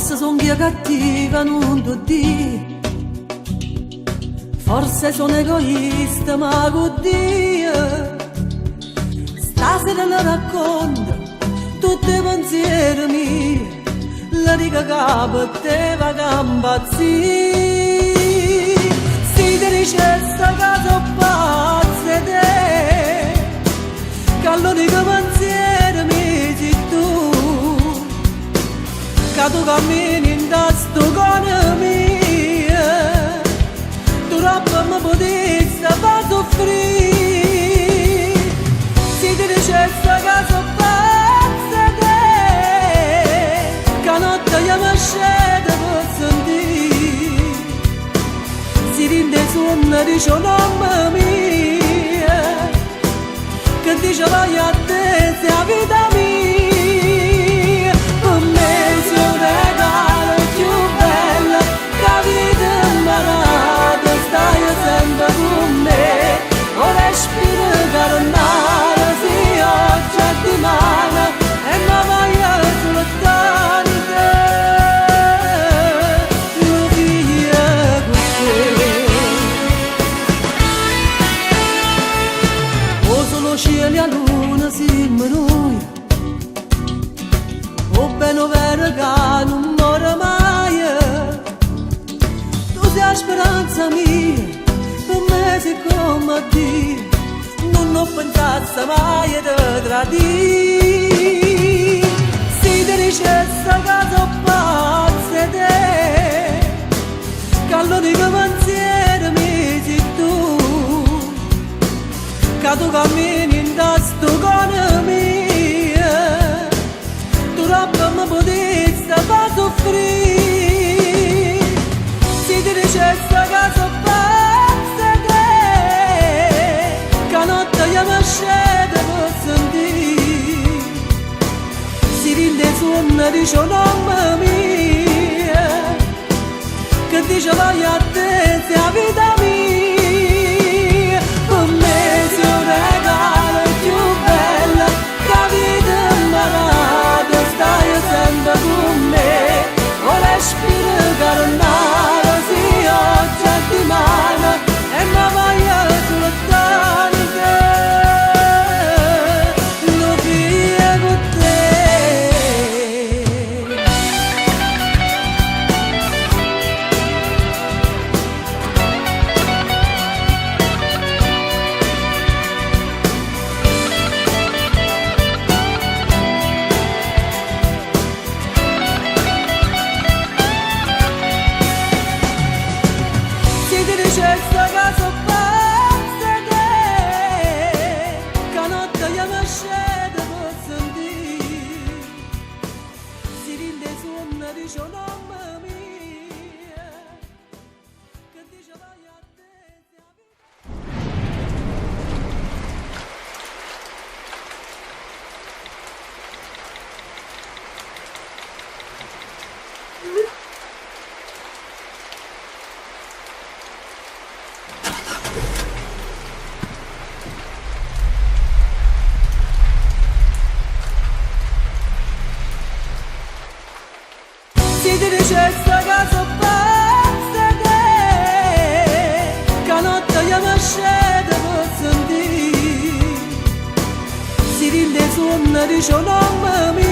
Forse son io cattiva, non ti dico. Forse sono egoista, ma con Dio stasera le racconto tutti i pensieri miei. La dica che te va impazzire. Si ti dice sta casa pazza te, che l'unico pensiero mi sei tu, che tu cammini in sto cuore mio, tu troppo mi potessi far soffrire. Si ti dice sta casa pazza te, che notte io mi scendo per sentire, si rinde suona dice un nome mio, che dice vai a te sei la vita mia. Per me sei un regalo più bello che la vita imparata, stai sempre con me, un respiro carnale, se oggi è di mano e non voglio soltanto lo via con te. O solo cielo e luna siamo noi, o bene o vero che non muore mai. Tu sei la speranza mia, per me sei come Dio, non ho pensato mai di tradire. Si ti dice sta casa pazza te, che l'unico pensiero mi sei tu, che tu cammini in sto cuore mio, tu troppo mi potessi far soffrire. Si ti dice sta casa pazza te, che notte io mi scendo per sentire, si rinde suona dice un nome mio, che dice vai a te sei la vita mia. Per me sei un regalo più bello che la vita imparata, stai sempre con me, un respiro carnale, se oggi è di mano e non voglio soltanto lo via con te. Si ti dice sta casa pazza te, che notte io mi scendo per sentire, si rinde suona dice un nome mio, che dice vai a te sei la vita. Si ti dice sta casa pazza te, che notte io mi scendo per sentire, si rinde suona dice un nome mio,